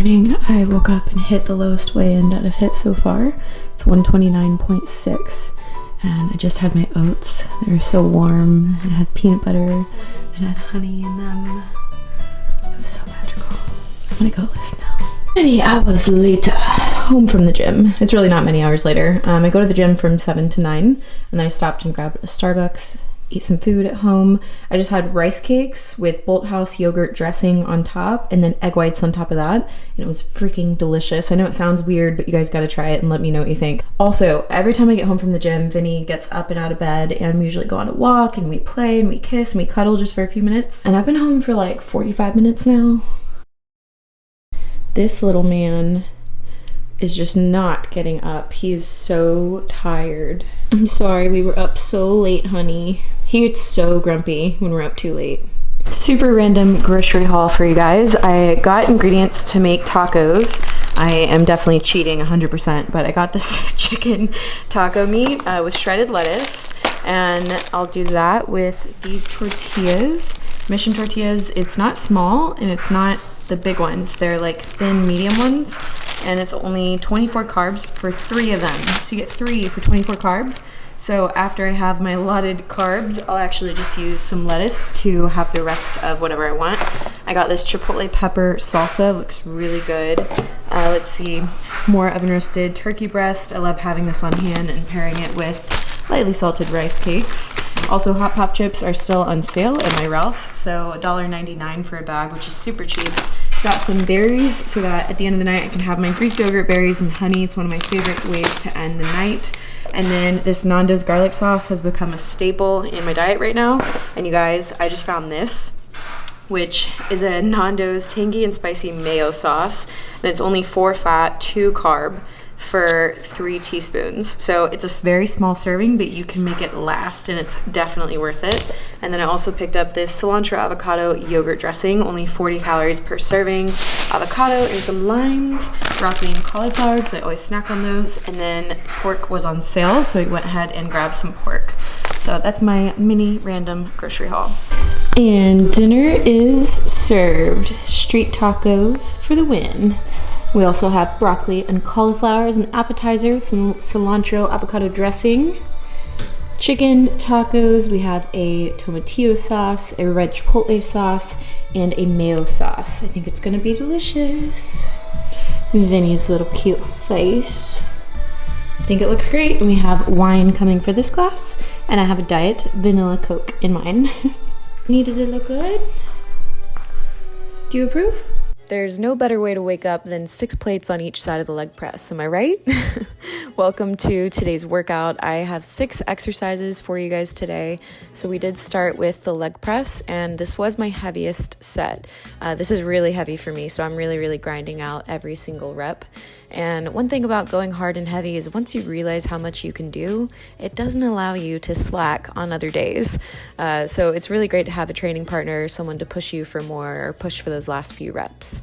morning. I woke up and hit the lowest weigh-in that I've hit so far. It's 129.6, and I just had my oats. They were so warm. I had peanut butter and had honey in them. It was so magical. I'm gonna go lift now. Many hours later, home from the gym. It's really not many hours later. I go to the gym from 7 to 9, and then I stopped and grabbed a Starbucks, eat some food at home. I just had rice cakes with Bolt House yogurt dressing on top and then egg whites on top of that. And it was freaking delicious. I know it sounds weird, but you guys gotta try it and let me know what you think. Also, every time I get home from the gym, Vinny gets up and out of bed and we usually go on a walk and we play and we kiss and we cuddle just for a few minutes. And I've been home for like 45 minutes now. This little man is just not getting up. He is so tired. I'm sorry we were up so late, honey. He gets so grumpy when we're up too late. Super random grocery haul for you guys. I got ingredients to make tacos. I am definitely cheating 100%, but I got this chicken taco meat with shredded lettuce, and I'll do that with these tortillas. Mission tortillas. It's not small and it's not the big ones. They're like thin medium ones, and it's only 24 carbs for 3 of them. So you get 3 for 24 carbs. So after I have my allotted carbs, I'll actually just use some lettuce to have the rest of whatever I want. I got this chipotle pepper salsa, looks really good. Let's see, more oven roasted turkey breast. I love having this on hand and pairing it with lightly salted rice cakes. Also, hot pop chips are still on sale at my Ralph's, so $1.99 for a bag, which is super cheap. Got some berries so that at the end of the night I can have my Greek yogurt berries and honey. It's one of my favorite ways to end the night. And then this Nando's garlic sauce has become a staple in my diet right now. And you guys, I just found this, which is a Nando's tangy and spicy mayo sauce. And it's only 4 fat, 2 carb for 3 teaspoons. So it's a very small serving, but you can make it last and it's definitely worth it. And then I also picked up this cilantro avocado yogurt dressing, only 40 calories per serving. Avocado and some limes, broccoli and cauliflower, because I always snack on those. And then pork was on sale, so I went ahead and grabbed some pork. So that's my mini random grocery haul. And dinner is served. Street tacos for the win. We also have broccoli and cauliflower as an appetizer with some cilantro avocado dressing. Chicken tacos, we have a tomatillo sauce, a red chipotle sauce, and a mayo sauce. I think it's gonna be delicious. Vinny's little cute face. I think it looks great. And we have wine coming for this glass, and I have a diet vanilla Coke in mine. Vinny, does it look good? Do you approve? There's no better way to wake up than 6 plates on each side of the leg press, am I right? Welcome to today's workout. I have 6 exercises for you guys today. So we did start with the leg press, and this was my heaviest set. This is really heavy for me, so I'm really grinding out every single rep. And one thing about going hard and heavy is once you realize how much you can do, it doesn't allow you to slack on other days. So it's really great to have a training partner, someone to push you for more or push for those last few reps.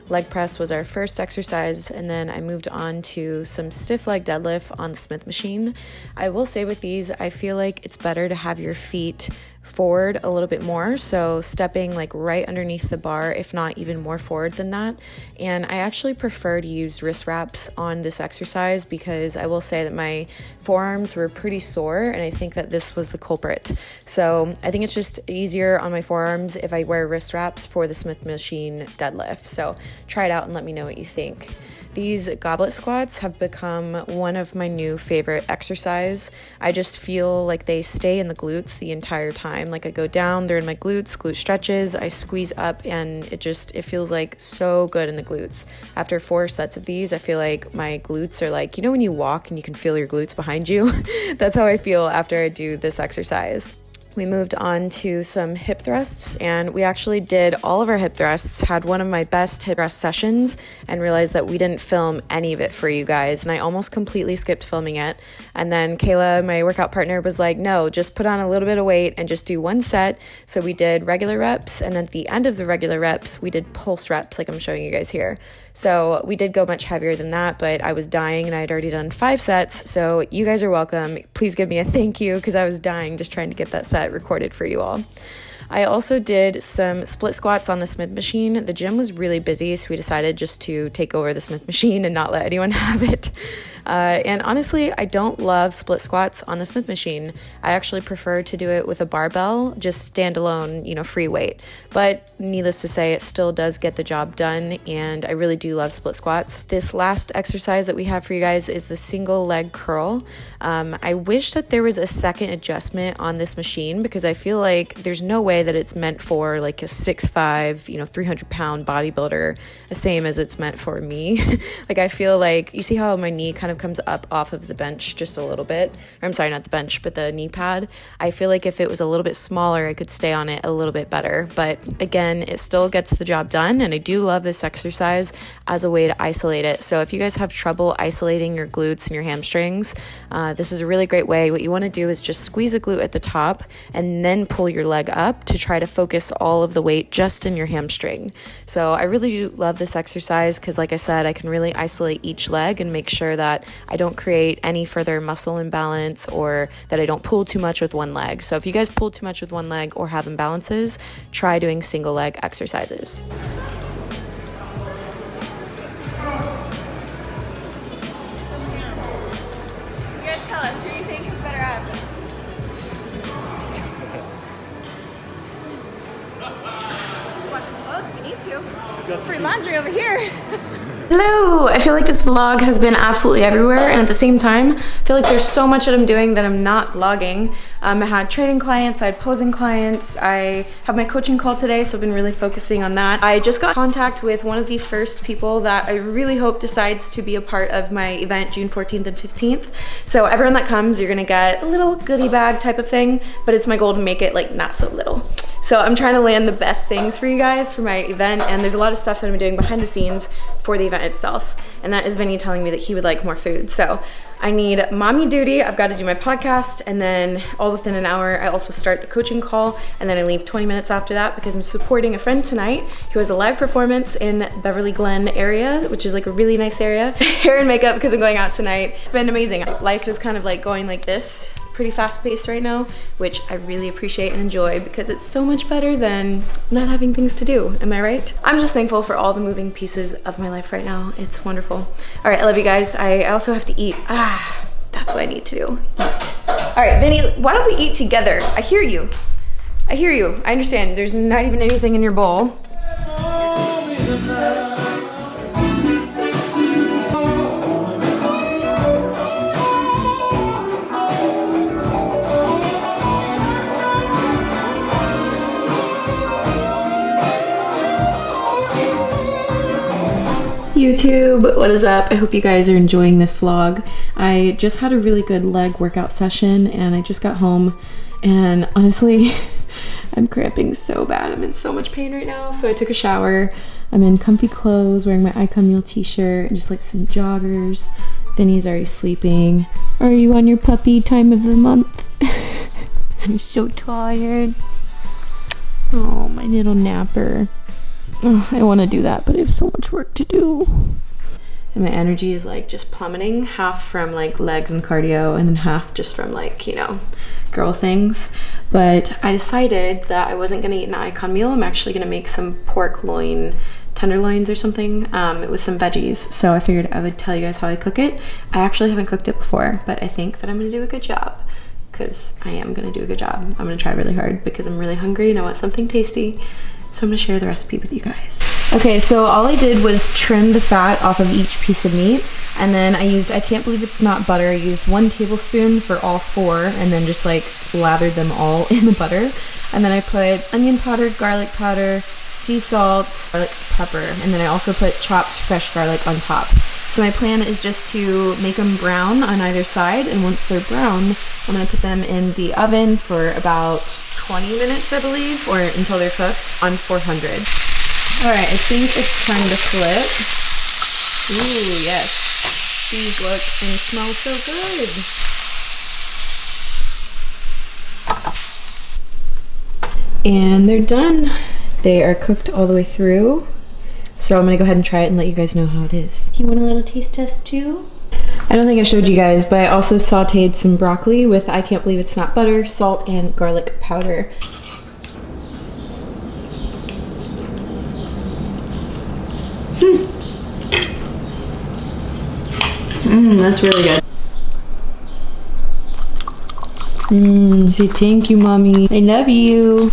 Leg press was our first exercise, and then I moved on to some stiff leg deadlift on the Smith machine. I will say with these, I feel like it's better to have your feet forward a little bit more, so stepping like right underneath the bar, if not even more forward than that. And I actually prefer to use wrist wraps on this exercise because I will say that my forearms were pretty sore, and I think that this was the culprit. So I think it's just easier on my forearms if I wear wrist wraps for the Smith machine deadlift. So try it out and let me know what you think. These goblet squats have become one of my new favorite exercise. I just feel like they stay in the glutes the entire time. Like I go down, they're in my glutes, glute stretches, I squeeze up, and it feels like so good in the glutes. After 4 sets of these, I feel like my glutes are like, you know when you walk and you can feel your glutes behind you? That's how I feel after I do this exercise. We moved on to some hip thrusts, and we actually did all of our hip thrusts, had one of my best hip thrust sessions, and realized that we didn't film any of it for you guys, and I almost completely skipped filming it. And then Kayla, my workout partner, was like, no, just put on a little bit of weight and just do 1 set. So we did regular reps, and then at the end of the regular reps, we did pulse reps like I'm showing you guys here. So we did go much heavier than that, but I was dying and I had already done 5 sets. So you guys are welcome. Please give me a thank you because I was dying just trying to get that set recorded for you all. I also did some split squats on the Smith machine. The gym was really busy, so we decided just to take over the Smith machine and not let anyone have it. And honestly, I don't love split squats on the Smith machine. I actually prefer to do it with a barbell, just standalone, free weight. But needless to say, it still does get the job done, and I really do love split squats. This last exercise that we have for you guys is the single leg curl. I wish that there was a second adjustment on this machine, because I feel like there's no way that it's meant for like a 6'5", 300-pound bodybuilder, the same as it's meant for me. Like, I feel like, you see how my knee kind of comes up off of the bench just a little bit, or I'm sorry, not the bench, but the knee pad. I feel like if it was a little bit smaller, I could stay on it a little bit better. But again, it still gets the job done, and I do love this exercise as a way to isolate it. So if you guys have trouble isolating your glutes and your hamstrings, this is a really great way. What you want to do is just squeeze a glute at the top and then pull your leg up to try to focus all of the weight just in your hamstring. So I really do love this exercise because, like I said, I can really isolate each leg and make sure that I don't create any further muscle imbalance, or that I don't pull too much with one leg. So if you guys pull too much with one leg or have imbalances, try doing single leg exercises. Tell us, who do you think has better abs? Wash some clothes if we need to. Free laundry over here. Hello! I feel like this vlog has been absolutely everywhere, and at the same time, I feel like there's so much that I'm doing that I'm not vlogging. I had training clients, I had posing clients, I have my coaching call today, so I've been really focusing on that. I just got in contact with one of the first people that I really hope decides to be a part of my event June 14th and 15th. So everyone that comes, you're gonna get a little goodie bag type of thing, but it's my goal to make it like not so little. So I'm trying to land the best things for you guys for my event, and there's a lot of stuff that I'm doing behind the scenes for the event itself, and that is Vinny telling me that he would like more food. So I need mommy duty, I've got to do my podcast, and then all within an hour I also start the coaching call, and then I leave 20 minutes after that because I'm supporting a friend tonight who has a live performance in Beverly Glen area, which is like a really nice area. Hair and makeup because I'm going out tonight. It's been amazing. Life is kind of like going like this, pretty fast paced right now, which I really appreciate and enjoy because it's so much better than not having things to do. Am I right? I'm just thankful for all the moving pieces of my life right now. It's wonderful. All right, I love you guys. I also have to eat. That's what I need to do. Eat. All right, Vinny, why don't we eat together? I hear you. I hear you. I understand. There's not even anything in your bowl. YouTube, what is up? I hope you guys are enjoying this vlog. I just had a really good leg workout session and I just got home, and honestly I'm cramping so bad. I'm in so much pain right now. So I took a shower. I'm in comfy clothes, wearing my Icon Meal t-shirt and just like some joggers. Vinny's already sleeping. Are you on your puppy time of the month? I'm so tired. Oh, my little napper. Oh, I want to do that, but I have so much work to do. And my energy is like just plummeting, half from like legs and cardio and then half just from like, girl things. But I decided that I wasn't going to eat an Icon meal. I'm actually going to make some pork loin tenderloins or something with some veggies. So I figured I would tell you guys how I cook it. I actually haven't cooked it before, but I think that I'm going to do a good job, because I am going to do a good job. I'm going to try really hard because I'm really hungry and I want something tasty. So I'm gonna share the recipe with you guys. Okay, so all I did was trim the fat off of each piece of meat, and then I can't believe it's not butter. I used 1 tablespoon for all 4, and then just like lathered them all in the butter. And then I put onion powder, garlic powder, sea salt, garlic pepper, and then I also put chopped fresh garlic on top. So my plan is just to make them brown on either side, and once they're brown, I'm gonna put them in the oven for about 20 minutes, I believe, or until they're cooked on 400. All right, I think it's time to flip. Ooh, yes. These look and smell so good. And they're done. They are cooked all the way through. So I'm gonna go ahead and try it and let you guys know how it is. Do you want a little taste test too? I don't think I showed you guys, but I also sauteed some broccoli with, I can't believe it's not butter, salt, and garlic powder. That's really good. Say thank you, mommy. I love you.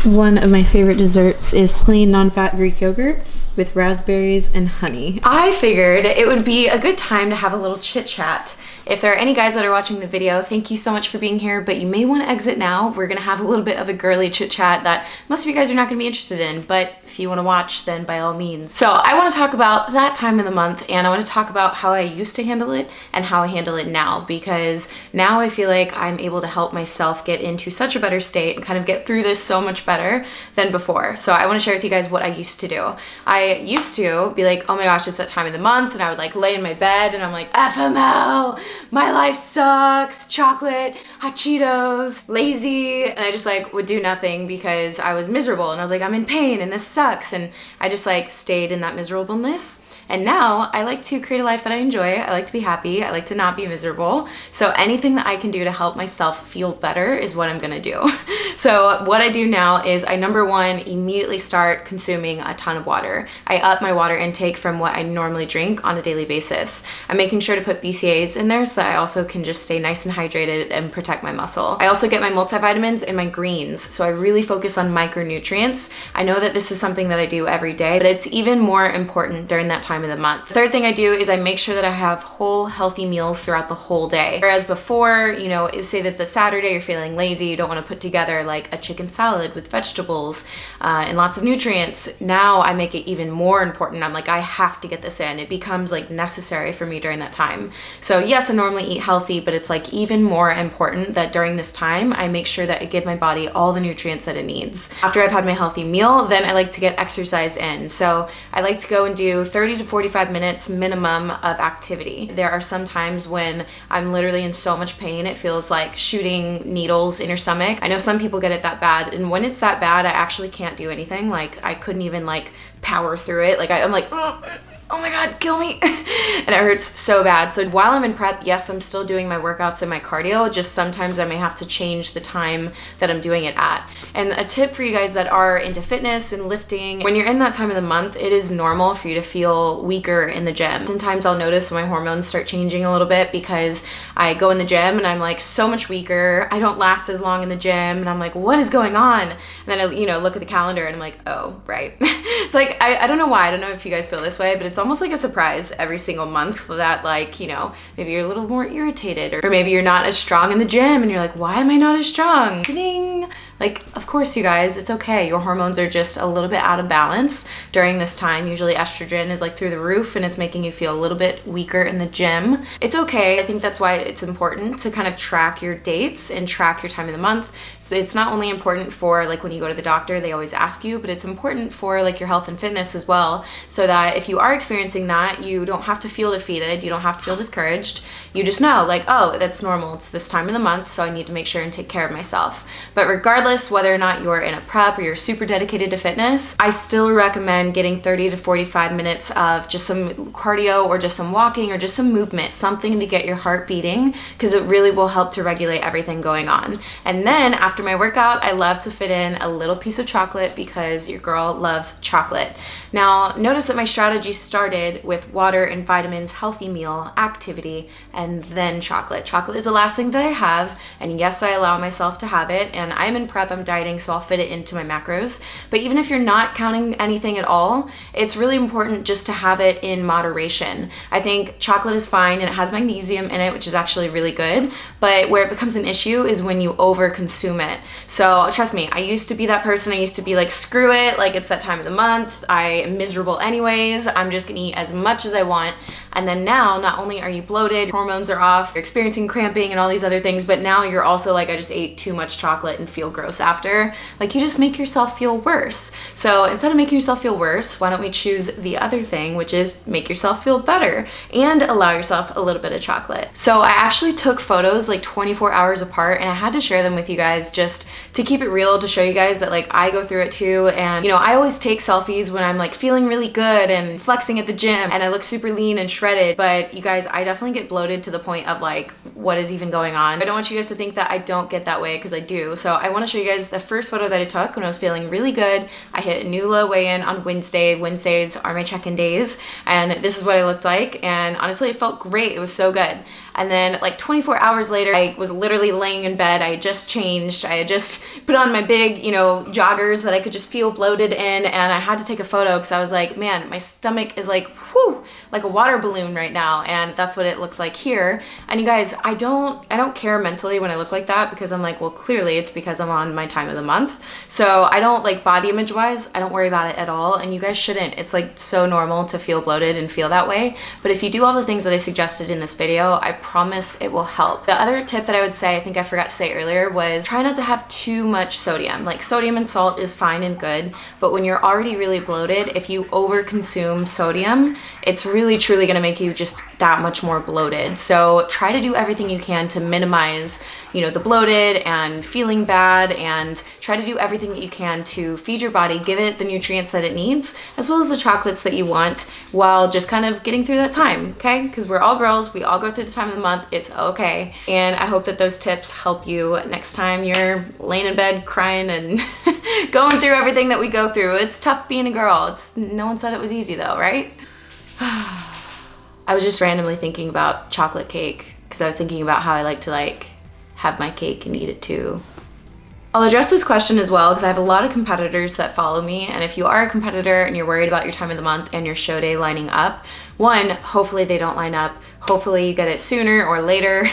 One of my favorite desserts is plain non-fat Greek yogurt with raspberries and honey. I figured it would be a good time to have a little chit chat. If there are any guys that are watching the video, thank you so much for being here, but you may want to exit now. We're gonna have a little bit of a girly chit chat that most of you guys are not gonna be interested in, but if you want to watch, then by all means. So I want to talk about that time of the month, and I want to talk about how I used to handle it and how I handle it now, because now I feel like I'm able to help myself get into such a better state and kind of get through this so much better than before. So I want to share with you guys what I used to do. I used to be like, oh my gosh, it's that time of the month, and I would like lay in my bed and I'm like, FML, my life sucks, chocolate, hot Cheetos, lazy, and I just like would do nothing because I was miserable, and I was like, I'm in pain and this sucks, and I just like stayed in that miserableness. And now I like to create a life that I enjoy. I like to be happy. I like to not be miserable. So anything that I can do to help myself feel better is what I'm gonna do. So what I do now is I, number one, immediately start consuming a ton of water. I up my water intake from what I normally drink on a daily basis. I'm making sure to put BCAAs in there so that I also can just stay nice and hydrated and protect my muscle. I also get my multivitamins and my greens. So I really focus on micronutrients. I know that this is something that I do every day, but it's even more important during that time of the month. The third thing I do is I make sure that I have whole healthy meals throughout the whole day. Whereas before, you know, say that's a Saturday, you're feeling lazy, you don't want to put together like a chicken salad with vegetables and lots of nutrients. Now I make it even more important. I'm like, I have to get this in. It becomes like necessary for me during that time. So yes, I normally eat healthy, but it's like even more important that during this time, I make sure that I give my body all the nutrients that it needs. After I've had my healthy meal, then I like to get exercise in. So I like to go and do 30 to 45 minutes minimum of activity. There are some times when I'm literally in so much pain, it feels like shooting needles in your stomach. I know some people get it that bad, and when it's that bad, I actually can't do anything. Like I couldn't even like power through it. Like I'm like, oh my God, kill me. And it hurts so bad. So while I'm in prep, yes, I'm still doing my workouts and my cardio, just sometimes I may have to change the time that I'm doing it at. And a tip for you guys that are into fitness and lifting, when you're in that time of the month, it is normal for you to feel weaker in the gym. Sometimes I'll notice my hormones start changing a little bit because I go in the gym and I'm like so much weaker. I don't last as long in the gym, and I'm like, what is going on? And then I, you know, look at the calendar and I'm like, oh, right. It's like, I don't know why. I don't know if you guys feel this way, but it's almost like a surprise every single month that like, you know, maybe you're a little more irritated, or maybe you're not as strong in the gym and you're like, why am I not as strong? Ding. Like, of course, you guys, it's okay. Your hormones are just a little bit out of balance during this time. Usually estrogen is like through the roof and it's making you feel a little bit weaker in the gym. It's okay. I think that's why it's important to kind of track your dates and track your time of the month. So it's not only important for like when you go to the doctor, they always ask you, but it's important for like your health and fitness as well. So that if you are experiencing that, you don't have to feel defeated. You don't have to feel discouraged. You just know like, oh, that's normal. It's this time of the month, so I need to make sure and take care of myself. But regardless whether or not you're in a prep or you're super dedicated to fitness, I still recommend getting 30 to 45 minutes of just some cardio or just some walking or just some movement, something to get your heart beating, because it really will help to regulate everything going on. And then after my workout, I love to fit in a little piece of chocolate because your girl loves chocolate. Now, notice that my strategy started with water and vitamins, healthy meal, activity, and then chocolate. Chocolate is the last thing that I have, and yes, I allow myself to have it, and I'm in prep, I'm dieting, so I'll fit it into my macros. But even if you're not counting anything at all, it's really important just to have it in moderation. I think chocolate is fine and it has magnesium in it, which is actually really good, but where it becomes an issue is when you over consume it. So trust me, I used to be that person. I used to be like, screw it, like it's that time of the month, I am miserable anyways, I'm just gonna eat as much as I want. And then now, not only are you bloated, hormones are off, you're experiencing cramping and all these other things, but now you're also like, I just ate too much chocolate and feel gross after. Like, you just make yourself feel worse. So instead of making yourself feel worse, why don't we choose the other thing, which is make yourself feel better and allow yourself a little bit of chocolate. So I actually took photos like 24 hours apart, and I had to share them with you guys just to keep it real, to show you guys that like I go through it too. And you know, I always take selfies when I'm like feeling really good and flexing at the gym and I look super lean and shredded, but you guys, I definitely get bloated to the point of like, what is even going on? I don't want you guys to think that I don't get that way, because I do. So I want to show show you guys the first photo that I took when I was feeling really good. I hit a new low weigh-in on Wednesday. Wednesdays are my check-in days, and this is what I looked like, and honestly it felt great. It was so good. And then like 24 hours later, I was literally laying in bed. I had just changed. I had just put on my big, you know, joggers that I could just feel bloated in, and I had to take a photo because I was like, man, my stomach is like, whew, like a water balloon right now. And that's what it looks like here. And you guys, I don't care mentally when I look like that, because I'm like, well, clearly it's because I'm on my time of the month. So I don't, like, body image wise, I don't worry about it at all. And you guys shouldn't. It's like so normal to feel bloated and feel that way. But if you do all the things that I suggested in this video, I promise it will help. The other tip that I would say, I think I forgot to say earlier, was try not to have too much sodium. Like, sodium and salt is fine and good, but when you're already really bloated, if you over consume sodium, it's really truly gonna make you just that much more bloated. So try to do everything you can to minimize, you know, the bloated and feeling bad, and try to do everything that you can to feed your body, give it the nutrients that it needs, as well as the chocolates that you want, while just kind of getting through that time, okay? Because we're all girls, we all go through the time of the month, it's okay. And I hope that those tips help you next time you're laying in bed crying and going through everything that we go through. It's tough being a girl. No one said it was easy though, right? I was just randomly thinking about chocolate cake, because I was thinking about how I like to like have my cake and eat it too. I'll address this question as well because I have a lot of competitors that follow me, and if you are a competitor and you're worried about your time of the month and your show day lining up, one, hopefully they don't line up. Hopefully you get it sooner or later.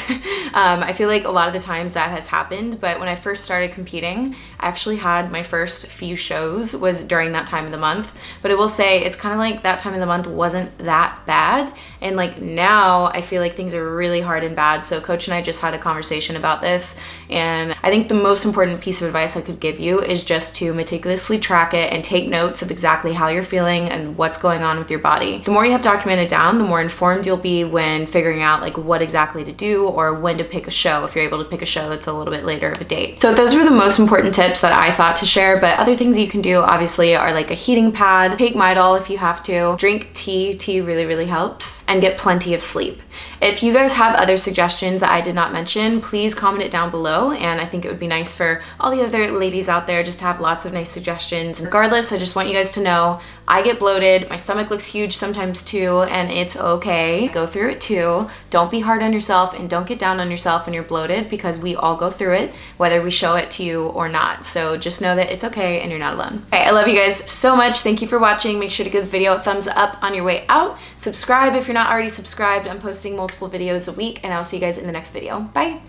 I feel like a lot of the times that has happened, but when I first started competing, I actually had my first few shows was during that time of the month. But I will say it's kind of like that time of the month wasn't that bad. And like now I feel like things are really hard and bad. So Coach and I just had a conversation about this. And I think the most important piece of advice I could give you is just to meticulously track it and take notes of exactly how you're feeling and what's going on with your body. The more you have documented down, the more informed you'll be when figuring out like what exactly to do or when to pick a show, if you're able to pick a show that's a little bit later of a date. So those were the most important tips that I thought to share, but other things you can do obviously are like a heating pad, take Midol if you have to, drink tea. Tea really helps, and get plenty of sleep. If you guys have other suggestions that I did not mention, please comment it down below, and I think it would be nice for all the other ladies out there just to have lots of nice suggestions. Regardless, I just want you guys to know I get bloated, my stomach looks huge sometimes too, and it's okay. Go through it too. Don't be hard on yourself and don't get down on yourself when you're bloated, because we all go through it, whether we show it to you or not. So just know that it's okay and you're not alone. Okay, I love you guys so much. Thank you for watching. Make sure to give the video a thumbs up on your way out. Subscribe if you're not already subscribed. I'm posting multiple videos a week, and I'll see you guys in the next video. Bye.